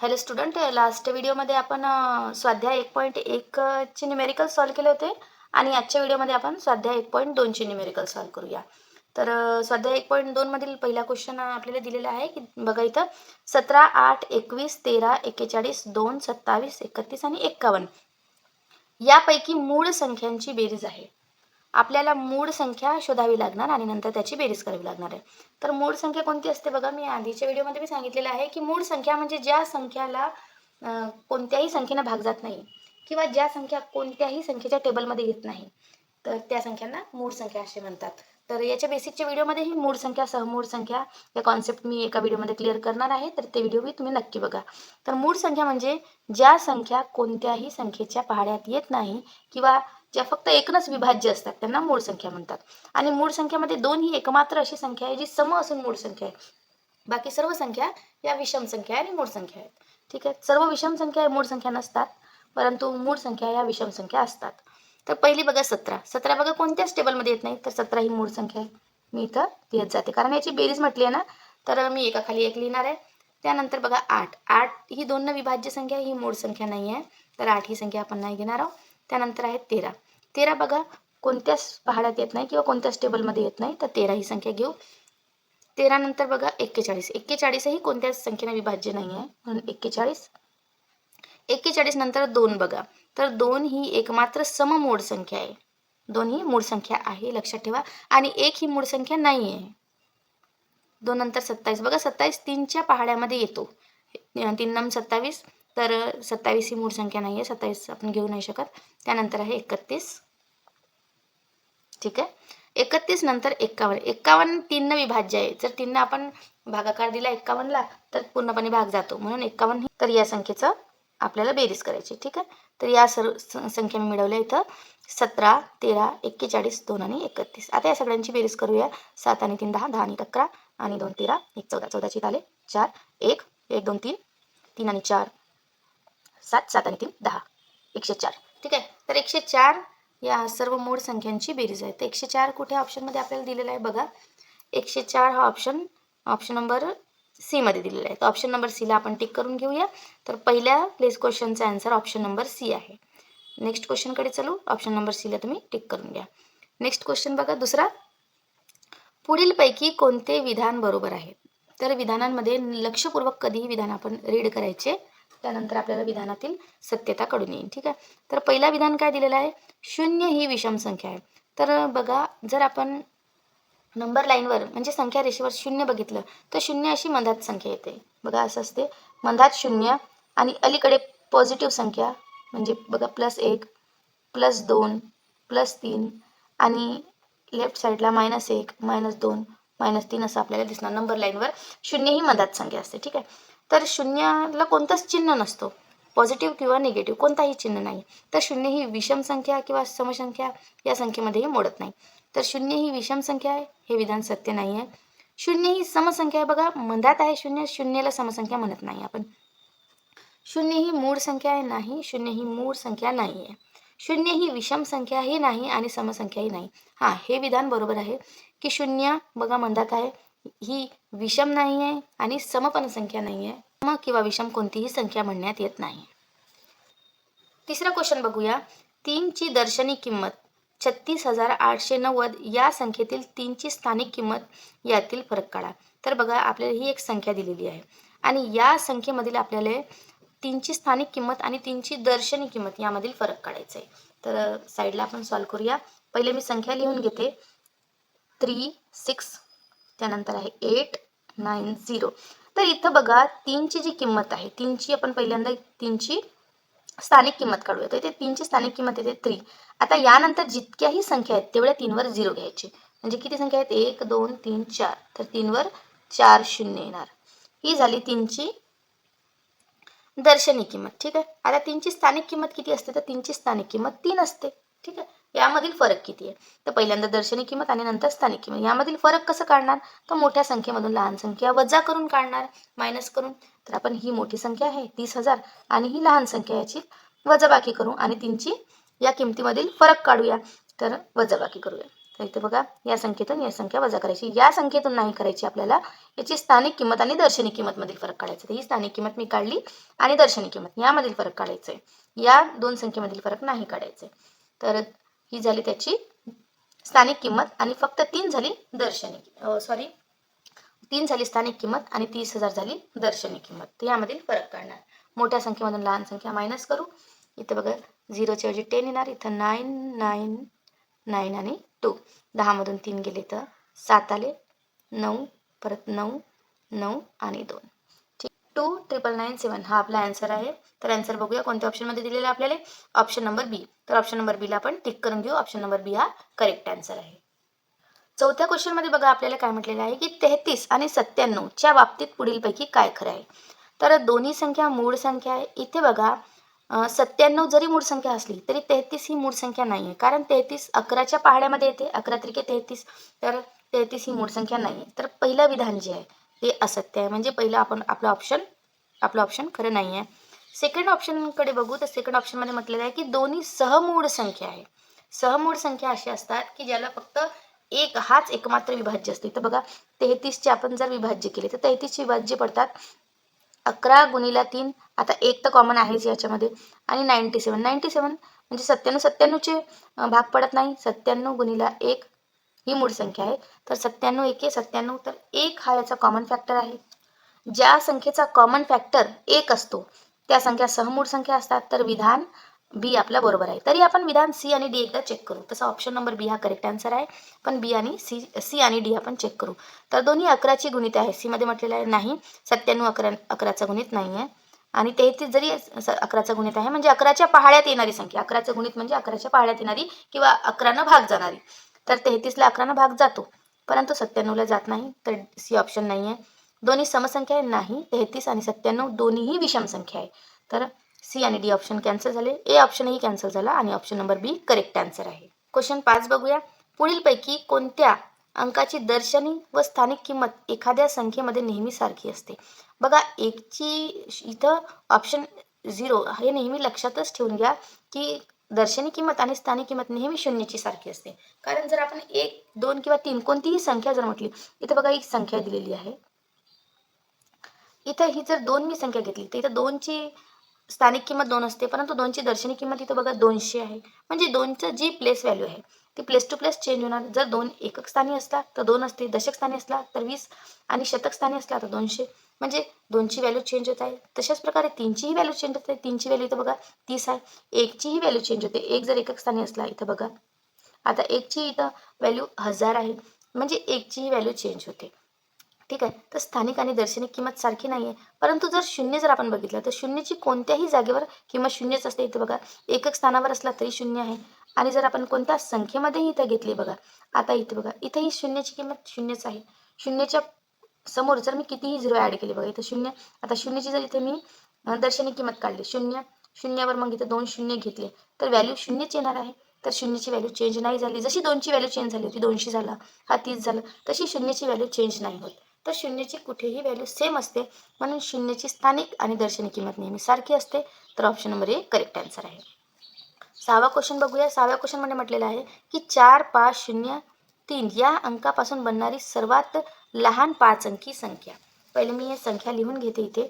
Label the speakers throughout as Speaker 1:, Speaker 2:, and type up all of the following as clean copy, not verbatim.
Speaker 1: Hello student, last व्हिडिओमध्ये आपण स्वाध्याय 1.1 चे न्यूमेरिकल सॉल्व केले होते आणि आजच्या व्हिडिओमध्ये आपण स्वाध्याय 1.2 चे न्यूमेरिकल सॉल्व करूया. तर स्वाध्याय 1.2 मधील पहिला क्वेश्चन आपल्याला दिलेला आहे की बघा इथं 17, 8, 21, 13, 41, 2, 27, 31 आणि 51 यापैकी मूळ संख्यांची बेरीज आहे. आपल्याला मूळ संख्या शोधावी लागणार आणि नंतर त्याची बेरीज करावी लागणार आहे. तर मूळ संख्या कोणती असते बघा, मी आधीच्या व्हिडिओमध्ये मी सांगितलेलं आहे की मूळ संख्या म्हणजे ज्या संख्याला कोणत्याही संख्येनं भाग जात नाही किंवा ज्या संख्या कोणत्याही संख्येच्या टेबलमध्ये येत नाही, तर त्या संख्यांना मूळ संख्या असे म्हणतात. तर याच्या बेसिकच्या व्हिडिओमध्ये ही मूळ संख्या, सहमूळ संख्या या कॉन्सेप्ट मी एका व्हिडिओमध्ये क्लिअर करणार आहे, तर ते व्हिडिओ तुम्ही नक्की बघा. तर मूळ संख्या म्हणजे ज्या संख्या कोणत्याही संख्येच्या पहाड्यात येत नाही किंवा ज्या फक्त एकच विभाज्य असतात त्यांना मूळ संख्या म्हणतात. आणि मूळ संख्यामध्ये 2 ही एकमात्र अशी संख्या आहे जी सम असून मूळ संख्या आहे. बाकी सर्व संख्या या विषम संख्या आणि मूळ संख्या आहेत. ठीक आहे, सर्व विषम संख्या मूळ संख्या नसतात, परंतु मूळ संख्या या विषम संख्या असतात. तर पहिली बघा 17. 17 बघा कोणत्याच टेबलमध्ये येत नाही, तर 17 ही मूळ संख्या आहे. मी इथं लिहित जाते कारण याची बेरीज म्हटली आहे ना, तर मी एकाखाली एक लिहिणार आहे. त्यानंतर बघा 8. 8 ही 2 विभाज्य संख्या, ही मूळ संख्या नाही आहे, तर 8 ही संख्या आपण नाही घेणार आहोत. त्यानंतर आहे 13. 13 बघा कोणत्याच पहाड्यात येत नाही किंवा कोणत्याच टेबलमध्ये येत नाही, तर 13 ही संख्या घेऊ. 13 नंतर बघा 41. 41 ही कोणत्याच संख्येने विभाज्य नाही आहे, म्हणून 41. 41 नंतर 2 बघा, तर 2 ही एकमात्र सममूळ संख्या आहे. 2 ही मूळ संख्या आहे, लक्षात ठेवा. आणि 1 ही मूळ संख्या नाही आहे. 2 नंतर 27 बघा, 27 3च्या पहाड्यामध्ये येतो. 3 नम 27, तर 27 ही मूळ संख्या नाही आहे, 27 आपण घेऊ नाही शकत. त्यानंतर आहे 31. ठीक आहे, 31 नंतर 51. 51 3 विभाज्य आहे. जर 3 आपण भागाकार दिला 51ला तर पूर्णपणे भाग जातो, म्हणून 51. तर या संख्येचं आपल्याला बेरीज करायची. ठीक आहे, तर या सर्व संख्या मी मिळवल्या इथं 17, 13, 41, 2 आणि 31. आता या सगळ्यांची बेरीज करूया. 7 आणि 3 10, 10 आणि 11 आणि 2 13, 1 14. 14ची आले 4, 1 1 2 3, 3 आणि 4 7, 7 आणि 3 10, 104. ठीक आहे, तर 104 या सर्व मूळ संख्यांची बेरीज आहे. तर 104 कुठे ऑप्शनमध्ये आपल्याला दिलेला आहे बघा. 104 हा ऑप्शन नंबर सी मध्ये दिलेला आहे. तर ऑप्शन नंबर सी ला आपण टिक करून घेऊया. तर पहिल्या प्लेस क्वेश्चनचा आन्सर ऑप्शन नंबर सी आहे. नेक्स्ट क्वेश्चनकडे चलू. ऑप्शन नंबर सी ला तुम्ही टिक करून घ्या. नेक्स्ट क्वेश्चन बघा दुसरा. पुढीलपैकी कोणते विधान बरोबर आहे? तर विधानांमध्ये लक्षपूर्वक कधीही विधान आपण रीड करायचे, त्यानंतर आपल्याला विधानातील सत्यता कळून येईल. ठीक आहे, तर पहिला विधान काय दिलेला आहे? 0 ही विषम संख्या आहे. तर बघा, जर आपण नंबर लाईनवर म्हणजे संख्या रेषेवर 0 बघितलं तर 0 अशी मधात संख्या येते. बघा असं असते, मधात 0 आणि अलीकडे पॉझिटिव्ह संख्या म्हणजे बघा +1, +2, +3 आणि लेफ्ट साईडला -1, -2, -3 असं आपल्याला दिसणार. नंबर लाईनवर 0 ही मधात संख्या असते. ठीक आहे, तर 0ला कोणतंच चिन्ह नसतो, पॉझिटिव्ह किंवा निगेटिव्ह कोणताही चिन्ह नाही. तर 0 ही विषम संख्या किंवा समसंख्या या संख्येमध्येही मोडत नाही. तर 0 ही विषम संख्या आहे, हे विधान सत्य नाही आहे. 0 ही समसंख्या आहे बघा, मधात आहे 0, 0ला समसंख्या म्हणत नाही आपण. 0 ही मूळ संख्या आहे नाही, 0 ही मूळ संख्या नाही आहे. 0 ही विषम संख्याही नाही आणि समसंख्याही नाही. हां, हे विधान बरोबर आहे की 0 बघा मधात आहे, ही विषम नाही आहे आणि सम पण संख्या नाही आहे. सम किंवा विषम कोणतीही संख्या म्हणण्यात येत नाही. तिसरा क्वेश्चन बघूया. 3ची दर्शनी किंमत 36,890 या संख्येतील 3ची स्थानिक किंमत यातील फरक काढा. तर बघा आपल्याला ही एक संख्या दिलेली आहे आणि या संख्येमधील आपल्याला 3ची स्थानिक किंमत आणि 3ची दर्शनी किंमत यामधील फरक काढायचा आहे. तर साईडला आपण सॉल्व करूया. पहिले मी संख्या लिहून घेते. 3, 6, त्यानंतर आहे 8, 9, 0. तर इथं बघा 3ची जी किंमत आहे, 3ची आपण पहिल्यांदा 3ची स्थानिक किंमत काढूया. तर इथे 3ची स्थानिक किंमत येते 3. आता यानंतर जितक्याही संख्या आहेत तेवढ्या 3वर 0 घ्यायचे. म्हणजे किती संख्या आहेत? 1, 2, 3, 4. तर 3वर 4 शून्य येणार. ही झाली 3ची दर्शनी किंमत. ठीक आहे, आता 3ची स्थानिक किंमत किती असते? तर 3ची स्थानिक किंमत 3 असते. ठीक आहे, यामधील फरक किती आहे? तर पहिल्यांदा दर्शनी किंमत आणि नंतर स्थानिक किंमत. यामधील फरक कसं काढणार? तर मोठ्या संख्येमधून लहान संख्या वजा करून काढणार, मायनस करून. तर आपण ही मोठी संख्या आहे 30,000 आणि ही लहान संख्या, याची वजाबाकी करू आणि 3ची या किमतीमधील फरक काढूया. तर वजाबाकी करूया. तर इथे बघा या संख्येतून या संख्या वजा करायची, या संख्येतून नाही करायची आपल्याला, याची स्थानिक किंमत आणि दर्शनी किंमत मधील फरक काढायचा. तर ही स्थानिक किंमत मी काढली आणि दर्शनी किंमत यामधील फरक काढायचा आहे, या दोन संख्येमधील फरक नाही काढायचे. तर ही झाली त्याची स्थानिक किंमत आणि फक्त 3 झाली दर्शनी 3 झाली स्थानिक किंमत आणि 30,000 झाली दर्शनी किंमत. तर यामधील फरक काढणार. मोठ्या संख्येमधून लहान संख्या मायनस करू. इथे बघा 0च्या ऐवजी 10 येणार, इथं 9 9 9 आणि 2. 10 मधून 3 गेले तर 7 आले, 9 परत 9 9 आणि 2. 2,997 हा आपला आन्सर आहे. तर आन्सर बघूया कोणत्या ऑप्शनमध्ये दिलेला आहे आपल्याला. ऑप्शन नंबर बी. तर ऑप्शन नंबर बीला आपण टिक करून घेऊ. ऑप्शन नंबर बी हा करेक्ट आन्सर आहे. चौथ्या क्वेश्चनमध्ये बघा आपल्याला काय म्हटलेलं आहे की 33 आणि 97 च्या बाबतीत पुढीलपैकी काय खरं आहे. तर दोन्ही संख्या मूळ संख्या आहे. इथे बघा 97 जरी मूळ संख्या असली तरी 33 ही मूळ संख्या नाही आहे, कारण 33 11च्या पहाड्यामध्ये येते, 11 त्रिके 33. तर 33 ही मूळ संख्या नाही आहे. तर पहिलं विधान जे आहे ते असत्य आहे, म्हणजे पहिलं आपण आपलं ऑप्शन खरं नाही आहे. सेकंड ऑप्शनकडे बघू तर सेकंड ऑप्शनमध्ये म्हटलेलं आहे की दोन्ही सहमूळ संख्या आहे. सहमूळ संख्या अशी असतात की ज्याला फक्त एक हाच एकमात्र विभाज्य असते. तर बघा 33चे आपण जर विभाज्य केले तर 33चे विभाज्य पडतात 11 गुणिले 3. आता एक तर कॉमन आहेच याच्यामध्ये, आणि 97 म्हणजे 97चे भाग पडत नाही. 97 गुणिले 1 ही मूळ संख्या आहे. तर 97 एके 97, तर 1 हा याचा कॉमन फॅक्टर आहे. ज्या संख्येचा कॉमन फॅक्टर 1 असतो त्या संख्या सहमूळ संख्या असतात. तर विधान बी आपला बरोबर आहे. तरी आपण विधान सी आणि डी एकदा चेक करू. तसं ऑप्शन नंबर बी हा करेक्ट आन्सर आहे, पण बी आणि सी आणि डी आपण चेक करू. तर दोन्ही 11ची गुणित आहे. सी मध्ये म्हटलेलं आहे नाही, 97 11चा गुणित नाही आहे, आणि 33 जरी 11चा गुणित आहे, म्हणजे 11च्या पहाड्यात येणारी संख्या. 11चं गुणित म्हणजे 11च्या पहाड्यात येणारी किंवा 11नं भाग जाणारी. तर 33ला 11नं भाग जातो, परंतु 97ला जात नाही. तर सी ऑप्शन नाही आहे. दोन्ही समसंख्या आहे नाही, 33 आणि 97 दोन्हीही विषम संख्या आहे. तर सी आणि डी ऑप्शन कॅन्सल झाले, ए ऑप्शनही कॅन्सल झाला आणि ऑप्शन नंबर बी करेक्ट आन्सर आहे. क्वेश्चन 5 बघूया. पुढीलपैकी कोणत्या अंकाची दर्शनी व स्थानिक किंमत एखाद्या संख्येमध्ये नेहमी सारखी असते. बघा एकची इथं ऑप्शन 0 हे नेहमी लक्षातच ठेवून घ्या की दर्शनी किंमत आणि स्थानिक किंमत नेहमी शून्याची सारखी असते. कारण जर आपण 1 2 किंवा 3 कोणतीही संख्या जर म्हटली, इथं बघा एक संख्या दिलेली आहे, इथं ही जर 2 मी संख्या घेतली तर इथं 2ची स्थानिक किंमत 2 असते, परंतु 2ची दर्शनी किंमत इथं बघा 200 आहे. म्हणजे 2चं जी प्लेस व्हॅल्यू आहे ती प्लेस टू प्लेस चेंज होणार. जर 2 एकक स्थानी असला तर 2 असते, दशक स्थानी असला तर 20, आणि शतक स्थानी असला तर 200. म्हणजे 2ची व्हॅल्यू चेंज होत आहे. तशाच प्रकारे 3चीही व्हॅल्यू चेंज होते. 3ची व्हॅल्यू इथं बघा 30 आहे. 1चीही व्हॅल्यू चेंज होते. 1 जर एकक स्थानी असला इथं बघा, आता 1ची इथं व्हॅल्यू 1000 आहे, म्हणजे 1चीही व्हॅल्यू चेंज होते. ठीक आहे. तर स्थानिक आणि दर्शनी किंमत सारखी नाही आहे. परंतु जर शून्य जर आपण बघितलं तर शून्यची कोणत्याही जागेवर किंमत शून्यच असते. इथं बघा एकक स्थानावर असला तरी शून्य आहे, आणि जर आपण कोणत्या संख्येमध्येही इथं घेतली बघा, आता इथे बघा इथंही शून्याची किंमत शून्यच आहे. शून्याच्या समोर जर मी कितीही 0 ॲड केले बघा इथं शून्य. आता शून्याची जर इथे मी दर्शनी किंमत काढली शून्य, शून्यावर मग इथे 2 शून्य घेतले तर व्हॅल्यू शून्यच येणार आहे. तर शून्याची व्हॅल्यू चेंज नाही झाली. जशी 2ची व्हॅल्यू चेंज झाली होती, 200 झाला, हा 30 झाला, तशी शून्याची व्हॅल्यू चेंज नाही होत. तर शून्याची कुठेही व्हॅल्यू सेम असते, म्हणून शून्याची स्थानिक आणि दर्शनी किंमत नेहमी सारखी असते. तर option number A correct answer आहे. 6वा क्वेश्चन बघूया. 6व्या क्वेश्चनमध्ये म्हटलेलं आहे की 4503 या अंकापासून बनणारी सर्वात लहान 5 अंकी संख्या. पहिले मी हे संख्या लिहून घेते इथे.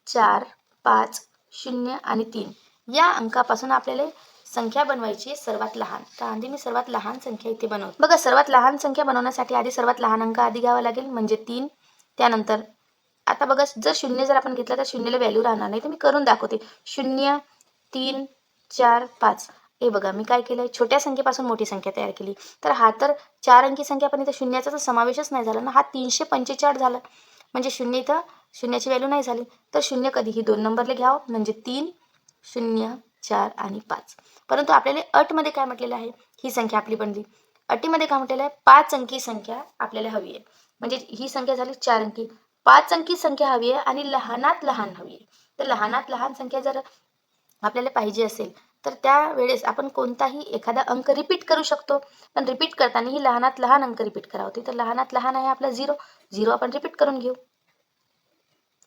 Speaker 1: 4 5 0 आणि 3 या अंकापासून आपल्याला संख्या बनवायची सर्वात लहान. तर आधी मी सर्वात लहान संख्या इथे बनवते. बघा सर्वात लहान संख्या बनवण्यासाठी आधी सर्वात लहान अंक आधी घ्यावा लागेल, म्हणजे 3. त्यानंतर आता बघा जर 0 जर आपण घेतला तर 0ला व्हॅल्यू राहणार नाही. तर मी करून दाखवते. 0 3 4 5. हे बघा मी काय केलंय, छोट्या संख्येपासून मोठी संख्या तयार केली. तर हा तर 4 अंकी संख्या, पण इथं शून्याचा तर समावेशच नाही झाला ना. हा 345 झाला, म्हणजे शून्य इथं शून्याची व्हॅल्यू नाही झाली. तर शून्य कधीही 2 नंबरला घ्यावं, म्हणजे 3 0 4 आणि 5. परंतु आपल्याला अटमध्ये काय म्हटलेलं आहे, ही संख्या आपली बनली. अटीमध्ये काय म्हटलेलं आहे, 5 अंकी संख्या आपल्याला हवी आहे. म्हणजे ही संख्या झाली 4 अंकी. 5 अंकी संख्या हवी आहे आणि लहानात लहान हवी आहे. तर लहानात लहान संख्या जर आपल्याला पाहिजे असेल तर त्यावेळेस आपण कोणताही एखादा अंक रिपीट करू शकतो. पण रिपीट करताना ही लहानात लहान अंक रिपीट करावं होती. तर लहानात लहान आहे आपला 0 आपण रिपीट करून घेऊ.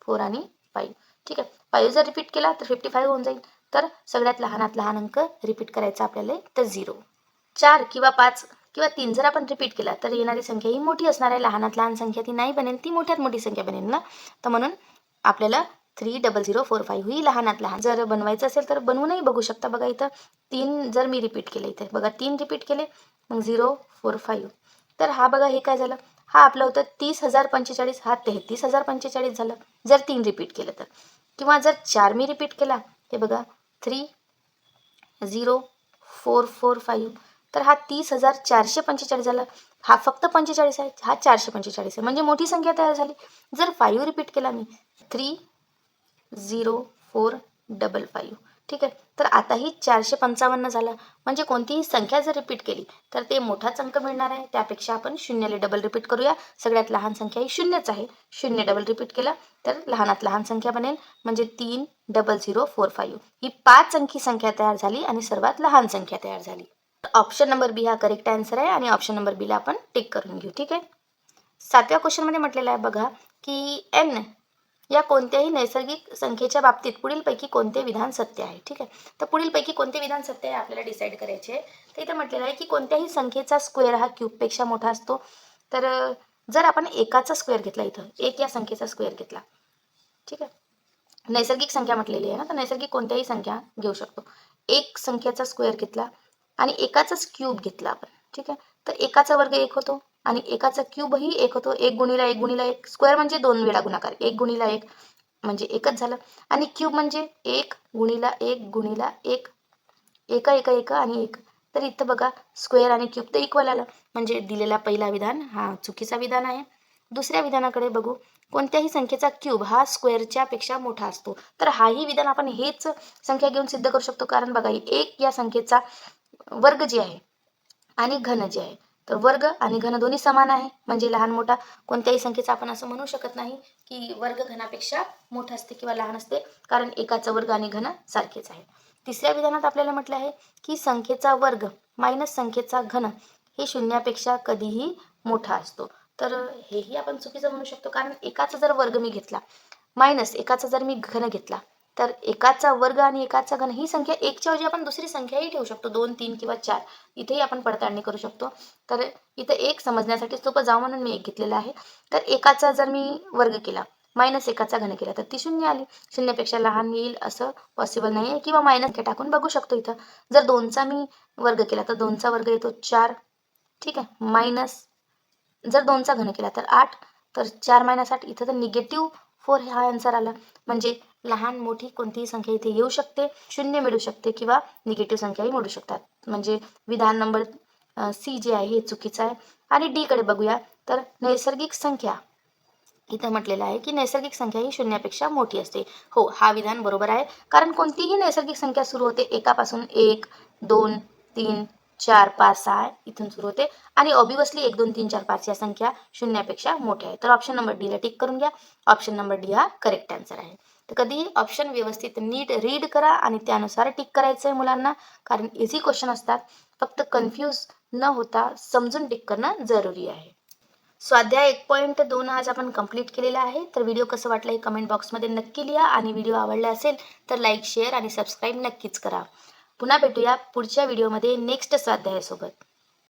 Speaker 1: 4 आणि 5. ठीक आहे. 5 जर रिपीट केला तर 55 होऊन जाईल. तर सगळ्यात लहानात लहान अंक रिपीट करायचा आपल्याला तर 0. 4 किंवा 5 किंवा 3 जर आपण रिपीट केला तर येणारी संख्या ही मोठी असणार आहे. लहानात लहान संख्या ती नाही बनेल, ती मोठ्यात मोठी संख्या बनेल ना. तर म्हणून आपल्याला 300045 ही लहानात लहान जर बनवायचं असेल तर बनवूनही बघू शकता. बघा इथं 3 जर मी रिपीट केले, इथे बघा 3 रिपीट केले, मग 045. तर हा बघा हे काय झालं, हा आपलं होतं 30,045, हा 33,045 झालं जर 3 रिपीट केलं तर. किंवा जर 4 मी रिपीट केला, हे बघा 30,445, तर हा 30,445 झाला. हा फक्त 45 आहे, हा 445 आहे, म्हणजे मोठी संख्या तयार झाली. जर 5 रिपीट केला मी 30,455, ठीक आहे. तर आता ही 455 झालं. म्हणजे कोणतीही संख्या जर रिपीट केली तर ते मोठाच अंक मिळणार आहे. त्यापेक्षा आपण शून्याला डबल रिपीट करूया. सगळ्यात लहान संख्या ही शून्यच आहे. शून्य डबल रिपीट केला तर लहानात लहान संख्या बनेल, म्हणजे 30,045. ही 5 अंकी संख्या तयार झाली आणि सर्वात लहान संख्या तयार झाली. ऑप्शन नंबर बी हा करेक्ट आन्सर आहे आणि ऑप्शन नंबर बी ला आपण टिक करून घेऊ. ठीक आहे. 7व्या क्वेश्चनमध्ये म्हटलेलं आहे बघा की एन या कोणत्याही नैसर्गिक संख्येच्या बाबतीत पुढीलपैकी कोणते विधान सत्य आहे. ठीक आहे. तर पुढीलपैकी कोणते विधान सत्य आहे आपल्याला डिसाईड करायचे आहे. तर इथं म्हटलेलं आहे की कोणत्याही संख्येचा स्क्वेअर हा क्यूबपेक्षा मोठा असतो. तर जर आपण एकाचा स्क्वेअर घेतला, इथं एक या संख्येचा स्क्वेअर घेतला, ठीक आहे. नैसर्गिक संख्या म्हटलेली आहे ना, तर नैसर्गिक कोणत्याही संख्या घेऊ शकतो. एक संख्येचा स्क्वेअर घेतला आणि एकाचाच क्यूब घेतला आपण, ठीक आहे. तर एकाचा वर्ग 1 होतो आणि एकाचा क्यूबही 1 होतो. 1 गुणिला 1 गुणिला 1 स्क्वेअर म्हणजे 2 वेळा गुणाकार. 1 गुणिला 1 म्हणजे एकच झालं आणि क्यूब म्हणजे 1 गुणिला 1 गुणिला 1, एका एका एका आणि 1. तर इथं बघा स्क्वेअर आणि क्यूब तर इक्वल आलं, म्हणजे दिलेला पहिला विधान हा चुकीचा विधान आहे. दुसऱ्या विधानाकडे बघू. कोणत्याही संख्येचा क्यूब हा स्क्वेअरच्या पेक्षा मोठा असतो. तर हाही विधान आपण हेच संख्या घेऊन सिद्ध करू शकतो. कारण बघा 1 या संख्येचा वर्ग जे आहे आणि घन जे आहे, तर वर्ग आणि घन दोन्ही समान आहे. म्हणजे लहान मोठा कोणत्याही संख्येचा आपण असं म्हणू शकत नाही की वर्ग घनापेक्षा मोठा असते किंवा लहान असते, कारण एकाचा वर्ग आणि घन सारखेच आहे. तिसऱ्या विधानात आपल्याला म्हटलं आहे की संख्येचा वर्ग मायनस संख्येचा घन हे शून्यापेक्षा कधीही मोठा असतो. तर हेही आपण चुकीचं म्हणू शकतो, कारण एकाचा जर वर्ग मी घेतला मायनस एकाचा जर मी घन घेतला, तर एकाचा वर्ग आणि एकाचा घन ही संख्या एकच्या ऐवजी आपण दुसरी संख्याही ठेवू शकतो, 2, 3 किंवा 4. इथेही आपण पडताळणी करू शकतो. तर इथं एक समजण्यासाठी सोपं जावं म्हणून मी एक घेतलेलं आहे. तर एकाचा जर मी वर्ग केला मायनस एकाचा घन केला तर ती शून्य आली. शून्यापेक्षा लहान येईल असं पॉसिबल नाही आहे, किंवा मायनस टाकून बघू शकतो. इथं जर 2चा मी वर्ग केला तर 2चा वर्ग येतो 4, ठीक आहे. मायनस जर 2चा घन केला तर 8, तर 4 - 8 इथं तर निगेटिव्ह 4 हा आन्सर आला. म्हणजे लहान मोठी कोणतीही संख्या इथे येऊ शकते, शून्य मिळू शकते किंवा निगेटिव्ह संख्याही मिळू शकतात. म्हणजे विधान नंबर सी जे आहे हे चुकीचं आहे. आणि डी कडे बघूया. तर नैसर्गिक संख्या इथं म्हटलेलं आहे की नैसर्गिक संख्या ही शून्यापेक्षा मोठी असते. हो, हा विधान बरोबर आहे. कारण कोणतीही नैसर्गिक संख्या सुरू होते एकापासून. 1, 2, 3, 4, 5, 6 इथून सुरू होते आणि ऑब्वियसली 1, 2, 3, 4, 5 या संख्या शून्यापेक्षा मोठ्या आहेत. तर ऑप्शन नंबर डी ला टिक करून घ्या. ऑप्शन नंबर डी हा करेक्ट आन्सर आहे. तर कधीही ऑप्शन व्यवस्थित नीट रीड करा आणि त्यानुसार टिक करायचं आहे मुलांना, कारण इझी क्वेश्चन असतात. फक्त कन्फ्यूज न होता समजून टिक करणं जरुरी आहे. स्वाध्याय 1.2 आज आपण कंप्लीट केलेला आहे. तर व्हिडिओ कसं वाटलं हे कमेंट बॉक्समध्ये नक्की लिहा आणि व्हिडिओ आवडला असेल तर लाईक, शेअर आणि सबस्क्राईब नक्कीच करा. पुन्हा भेटूया पुढच्या व्हिडिओमध्ये नेक्स्ट स्वाध्यायासोबत.